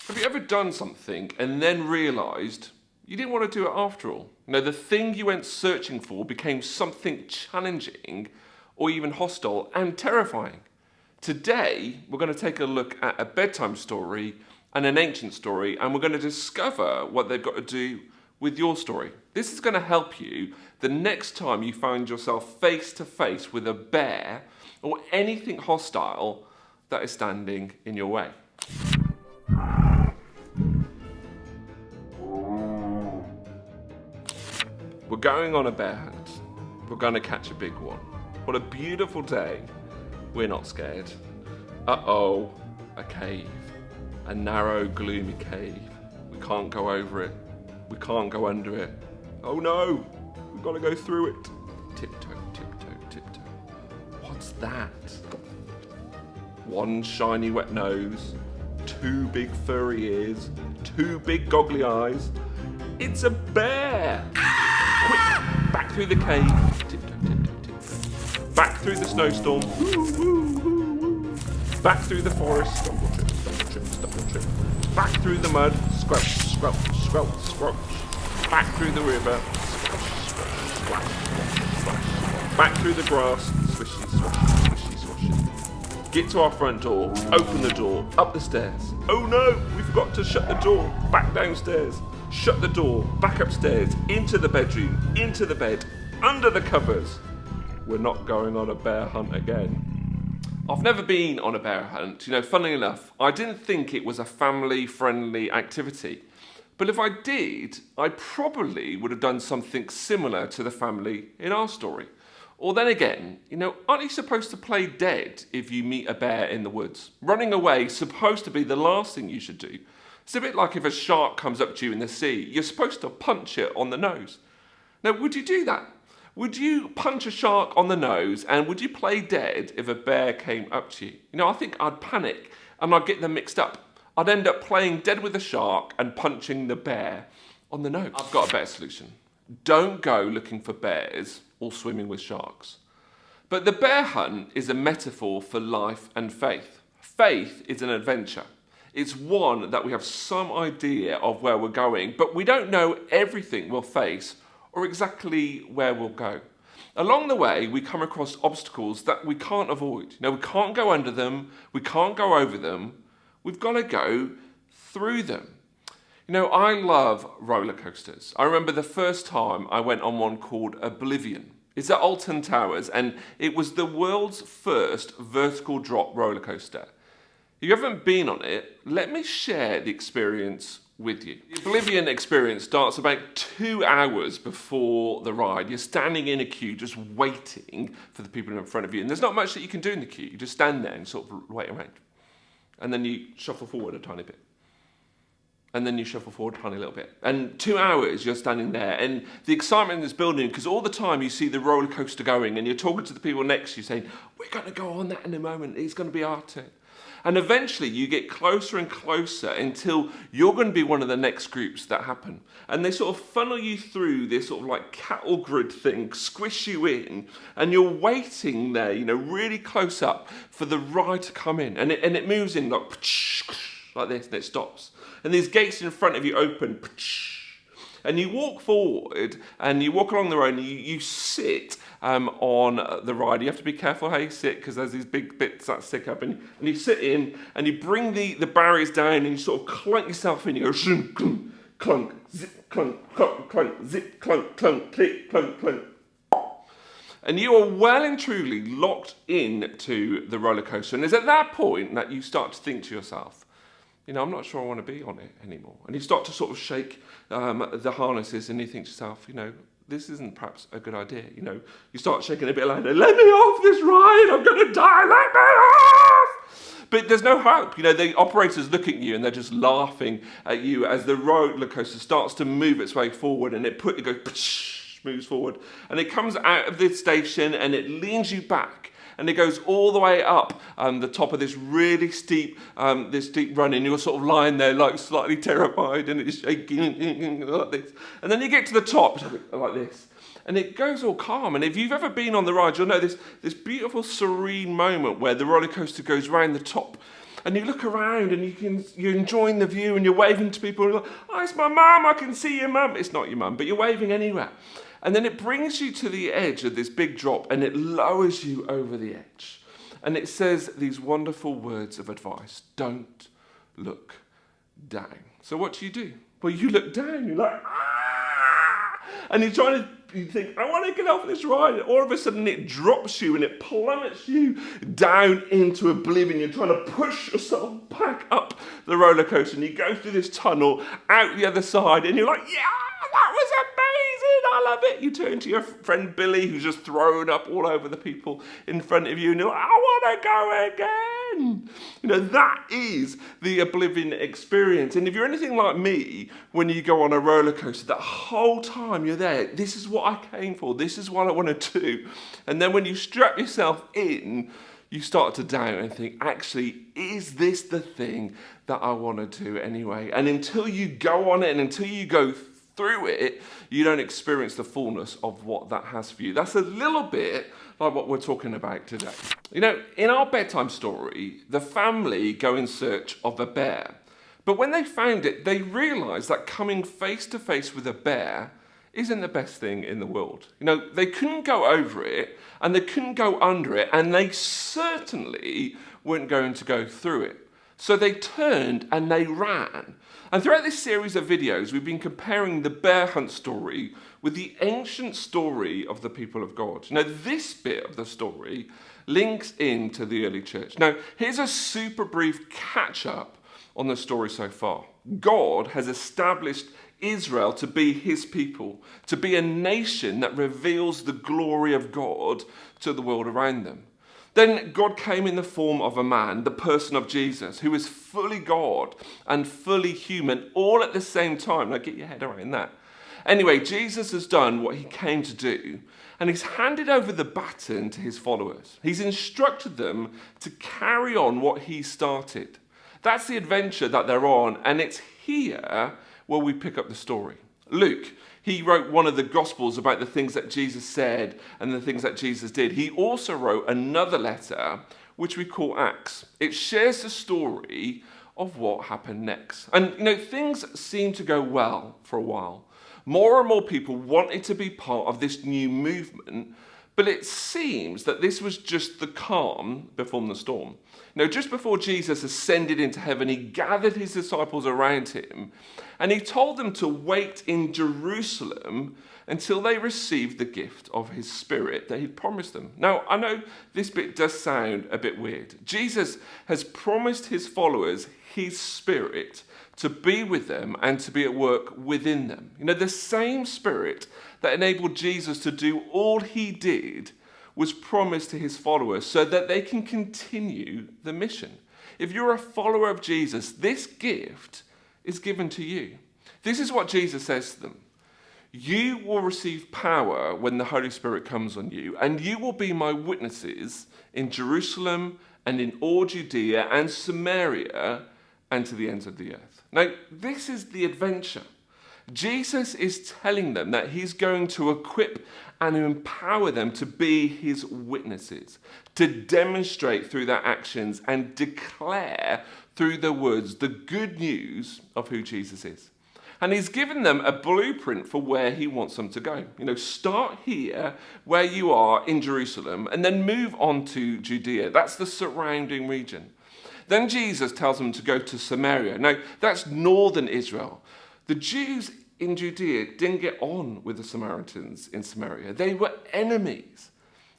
Have you ever done something and then realised you didn't want to do it after all? The thing you went searching for became something challenging or even hostile and terrifying. Today, we're going to take a look at a bedtime story and an ancient story, and we're going to discover what they've got to do with your story. This is going to help you the next time you find yourself face to face with a bear or anything hostile that is standing in your way. We're going on a bear hunt. We're going to catch a big one. What a beautiful day. We're not scared. Uh-oh, a cave. A narrow, gloomy cave. We can't go over it. We can't go under it. Oh no, we've got to go through it. Tiptoe, tiptoe, tiptoe. What's that? One shiny wet nose, two big furry ears, two big goggly eyes. It's a bear! Quick, back through the cave. Tiptoe, tiptoe, tiptoe. Back through the snowstorm. Back through the forest. Stumble, trip, stumble, trip, stumble, trip. Back through the mud. Squelch, squelch, squelch, squelch. Back through the river. Squelch, squelch, splash, splash, splash. Back through the grass. Swishy, swashy, swishy, swashy. Get to our front door. Open the door. Up the stairs. Oh no, we forgot to shut the door. Back downstairs. Shut the door, back upstairs, into the bedroom, into the bed, under the covers. We're not going on a bear hunt again. I've never been on a bear hunt. Funnily enough, I didn't think it was a family-friendly activity. But if I did, I probably would have done something similar to the family in our story. Or then again, aren't you supposed to play dead if you meet a bear in the woods? Running away is supposed to be the last thing you should do. It's a bit like if a shark comes up to you in the sea, you're supposed to punch it on the nose. Now, would you do that? Would you punch a shark on the nose and would you play dead if a bear came up to you? I think I'd panic and I'd get them mixed up. I'd end up playing dead with the shark and punching the bear on the nose. I've got a better solution. Don't go looking for bears or swimming with sharks. But the bear hunt is a metaphor for life and faith. Faith is an adventure. It's one that we have some idea of where we're going, but we don't know everything we'll face or exactly where we'll go. Along the way, we come across obstacles that we can't avoid. We can't go under them, we can't go over them, we've got to go through them. I love roller coasters. I remember the first time I went on one called Oblivion. It's at Alton Towers, and it was the world's first vertical drop roller coaster. If you haven't been on it, let me share the experience with you. The Oblivion Experience starts about 2 hours before the ride. You're standing in a queue just waiting for the people in front of you. And there's not much that you can do in the queue. You just stand there and sort of wait around. And then you shuffle forward a tiny bit. And then you shuffle forward a tiny little bit. And 2 hours you're standing there. And the excitement is building because all the time you see the roller coaster going and you're talking to the people next to you saying, we're going to go on that in a moment. It's going to be our turn. And eventually you get closer and closer until you're going to be one of the next groups that happen. And they sort of funnel you through this sort of like cattle grid thing, squish you in, and you're waiting there, really close up for the ride to come in. And it moves in like this, and it stops. And these gates in front of you open, and you walk forward, and you walk along the road, and you sit on the ride. You have to be careful how you sit because there's these big bits that stick up, and you sit in and you bring the barriers down and you sort of clunk yourself in. You go shunk, clunk, clunk, zip, clunk, clunk, clunk, zip, clunk, clunk, click, clunk, clunk. And you are well and truly locked into the roller coaster. And it's at that point that you start to think to yourself, I'm not sure I want to be on it anymore. And you start to sort of shake the harnesses and you think to yourself, this isn't perhaps a good idea. You start shaking a bit like, let me off this ride, I'm going to die, let me off! But there's no hope. The operators look at you and they're just laughing at you as the roller coaster starts to move its way forward and it goes, moves forward. And it comes out of this station and it leans you back. And it goes all the way up the top of this really steep run, and you're sort of lying there like slightly terrified, and it's shaking like this. And then you get to the top like this, and it goes all calm. And if you've ever been on the ride, you'll know this beautiful serene moment where the roller coaster goes round the top, and you look around and you're enjoying the view and you're waving to people. And you're like, oh, it's my mum, I can see your mum. It's not your mum, but you're waving anyway. And then it brings you to the edge of this big drop and it lowers you over the edge. And it says these wonderful words of advice: don't look down. So what do? Well, you look down, you're like, ah! And you think, I want to get off this ride. All of a sudden it drops you and it plummets you down into oblivion. You're trying to push yourself back up the roller coaster and you go through this tunnel out the other side and you're like, yeah, that was amazing, I love it. You turn to your friend Billy, who's just thrown up all over the people in front of you, and you're like, I want to go again. You know, that is the Oblivion experience. And if you're anything like me, when you go on a roller coaster, that whole time you're there, this is what I came for, this is what I want to do. And then when you strap yourself in, you start to doubt and think, actually, is this the thing that I want to do anyway? And until you go on it and until you go through it, you don't experience the fullness of what that has for you. That's a little bit like what we're talking about today. You know, in our bedtime story, the family go in search of a bear. But when they found it, they realized that coming face to face with a bear isn't the best thing in the world. You know, they couldn't go over it and they couldn't go under it, and they certainly weren't going to go through it. So they turned and they ran. And throughout this series of videos, we've been comparing the bear hunt story with the ancient story of the people of God. Now, this bit of the story links into the early church. Now, here's a super brief catch-up on the story so far. God has established Israel to be his people, to be a nation that reveals the glory of God to the world around them. Then God came in the form of a man, the person of Jesus, who is fully God and fully human, all at the same time. Now get your head around that. Anyway, Jesus has done what he came to do, and he's handed over the baton to his followers. He's instructed them to carry on what he started. That's the adventure that they're on, and it's here where we pick up the story. Luke, he wrote one of the Gospels about the things that Jesus said and the things that Jesus did. He also wrote another letter, which we call Acts. It shares the story of what happened next. And, you know, things seemed to go well for a while. More and more people wanted to be part of this new movement, but it seems that this was just the calm before the storm. Now, just before Jesus ascended into heaven, he gathered his disciples around him and he told them to wait in Jerusalem until they received the gift of his Spirit that he'd promised them. Now, I know this bit does sound a bit weird. Jesus has promised his followers his Spirit to be with them and to be at work within them. You know, the same Spirit that enabled Jesus to do all he did was promised to his followers so that they can continue the mission. If you're a follower of Jesus, this gift is given to you. This is what Jesus says to them. You will receive power when the Holy Spirit comes on you, and you will be my witnesses in Jerusalem and in all Judea and Samaria and to the ends of the earth. Now, this is the adventure. Jesus is telling them that he's going to equip and empower them to be his witnesses, to demonstrate through their actions and declare through their words the good news of who Jesus is. And he's given them a blueprint for where he wants them to go. You know, start here where you are in Jerusalem and then move on to Judea. That's the surrounding region. Then Jesus tells them to go to Samaria. Now, that's northern Israel. The Jews in Judea didn't get on with the Samaritans in Samaria. They were enemies.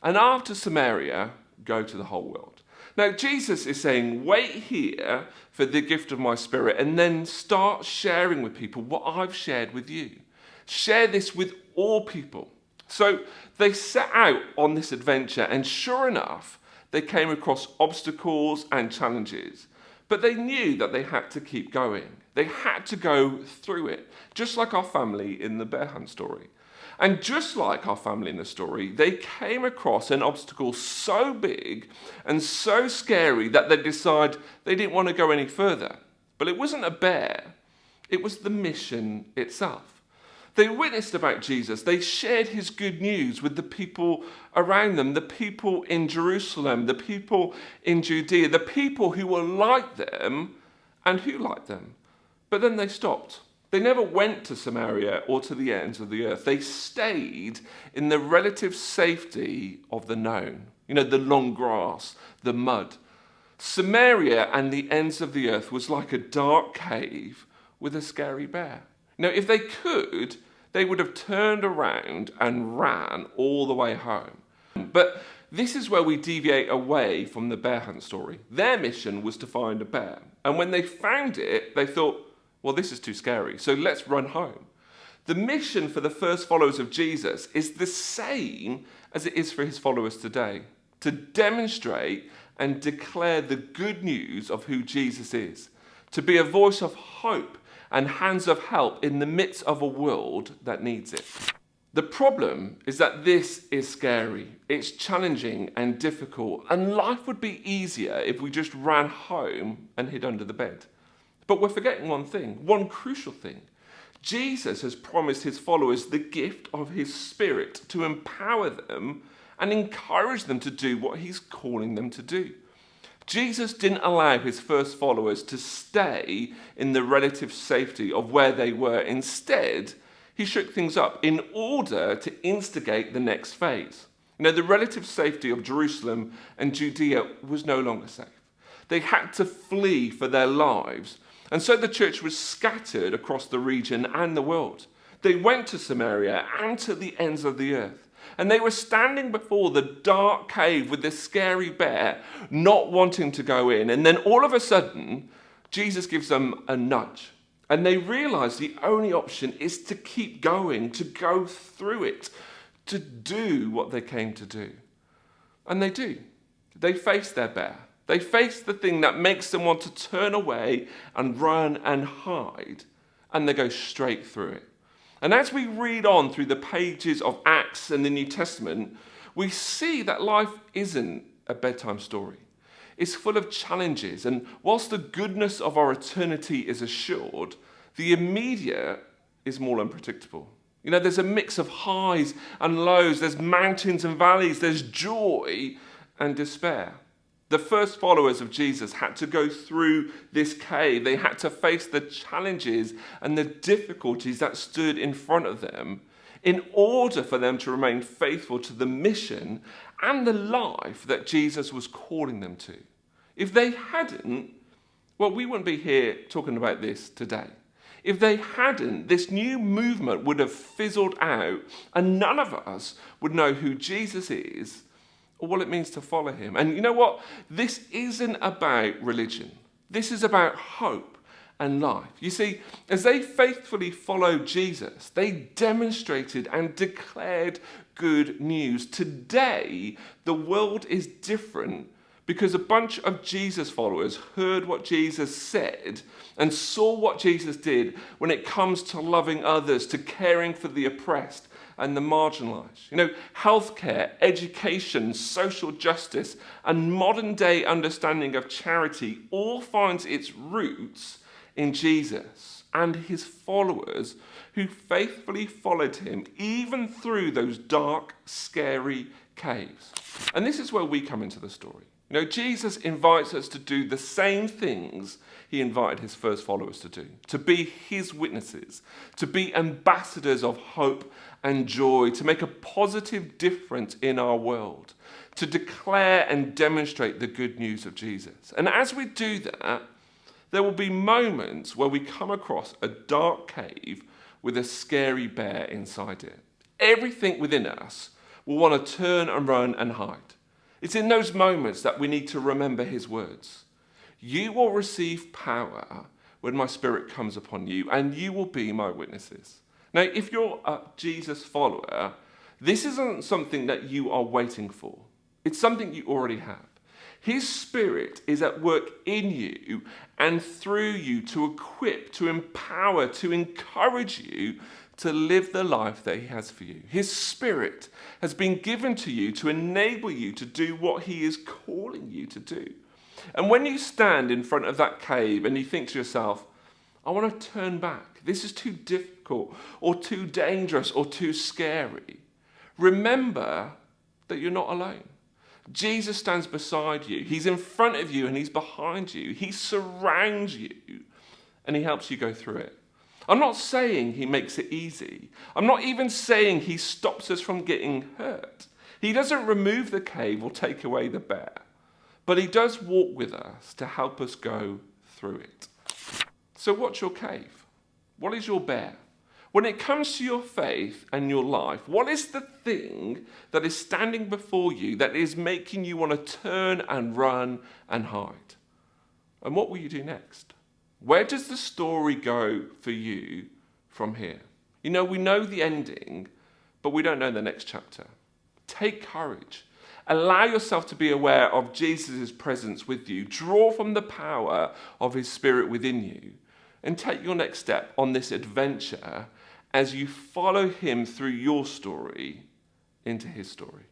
And after Samaria, go to the whole world. Now, Jesus is saying, wait here for the gift of my Spirit and then start sharing with people what I've shared with you. Share this with all people. So they set out on this adventure, and sure enough, they came across obstacles and challenges. But they knew that they had to keep going. They had to go through it, just like our family in the bear hunt story. And just like our family in the story, they came across an obstacle so big and so scary that they decided they didn't want to go any further. But it wasn't a bear, it was the mission itself. They witnessed about Jesus. They shared his good news with the people around them, the people in Jerusalem, the people in Judea, the people who were like them and who liked them. But then they stopped. They never went to Samaria or to the ends of the earth. They stayed in the relative safety of the known. The long grass, the mud. Samaria and the ends of the earth was like a dark cave with a scary bear. If they could, they would have turned around and ran all the way home. But this is where we deviate away from the bear hunt story. Their mission was to find a bear. And when they found it, they thought, well, this is too scary, so let's run home. The mission for the first followers of Jesus is the same as it is for his followers today, to demonstrate and declare the good news of who Jesus is, to be a voice of hope and hands of help in the midst of a world that needs it. The problem is that this is scary, it's challenging and difficult, and life would be easier if we just ran home and hid under the bed. But we're forgetting one thing, one crucial thing. Jesus has promised his followers the gift of his Spirit to empower them and encourage them to do what he's calling them to do. Jesus didn't allow his first followers to stay in the relative safety of where they were. Instead, he shook things up in order to instigate the next phase. The relative safety of Jerusalem and Judea was no longer safe. They had to flee for their lives. And so the church was scattered across the region and the world. They went to Samaria and to the ends of the earth. And they were standing before the dark cave with this scary bear, not wanting to go in. And then all of a sudden, Jesus gives them a nudge. And they realize the only option is to keep going, to go through it, to do what they came to do. And they do. They face their bear. They face the thing that makes them want to turn away and run and hide, and they go straight through it. And as we read on through the pages of Acts and the New Testament, we see that life isn't a bedtime story. It's full of challenges, and whilst the goodness of our eternity is assured, the immediate is more unpredictable. There's a mix of highs and lows, there's mountains and valleys, there's joy and despair. The first followers of Jesus had to go through this cave. They had to face the challenges and the difficulties that stood in front of them in order for them to remain faithful to the mission and the life that Jesus was calling them to. If they hadn't, well, we wouldn't be here talking about this today. If they hadn't, this new movement would have fizzled out and none of us would know who Jesus is or what it means to follow him. And you know what? This isn't about religion. This is about hope and life. You see, as they faithfully followed Jesus, they demonstrated and declared good news. Today, the world is different because a bunch of Jesus followers heard what Jesus said and saw what Jesus did when it comes to loving others, to caring for the oppressed and the marginalized. Healthcare, education, social justice, and modern day understanding of charity all finds its roots in Jesus and his followers who faithfully followed him even through those dark, scary caves. And this is where we come into the story. Jesus invites us to do the same things he invited his first followers to be his witnesses, to be ambassadors of hope and joy, to make a positive difference in our world, to declare and demonstrate the good news of Jesus. And as we do that, there will be moments where we come across a dark cave with a scary bear inside it. Everything within us will want to turn and run and hide. It's in those moments that we need to remember his words. You will receive power when my Spirit comes upon you, and you will be my witnesses. Now, if you're a Jesus follower, this isn't something that you are waiting for. It's something you already have. His Spirit is at work in you and through you to equip, to empower, to encourage you to live the life that he has for you. His Spirit has been given to you to enable you to do what he is calling you to do. And when you stand in front of that cave and you think to yourself, I want to turn back. This is too difficult or too dangerous or too scary. Remember that you're not alone. Jesus stands beside you. He's in front of you and he's behind you. He surrounds you and he helps you go through it. I'm not saying he makes it easy. I'm not even saying he stops us from getting hurt. He doesn't remove the cave or take away the bear, but he does walk with us to help us go through it. So what's your cave? What is your bear? When it comes to your faith and your life, what is the thing that is standing before you that is making you want to turn and run and hide? And what will you do next? Where does the story go for you from here? You know, we know the ending, but we don't know the next chapter. Take courage. Allow yourself to be aware of Jesus' presence with you. Draw from the power of his Spirit within you. And take your next step on this adventure as you follow him through your story into his story.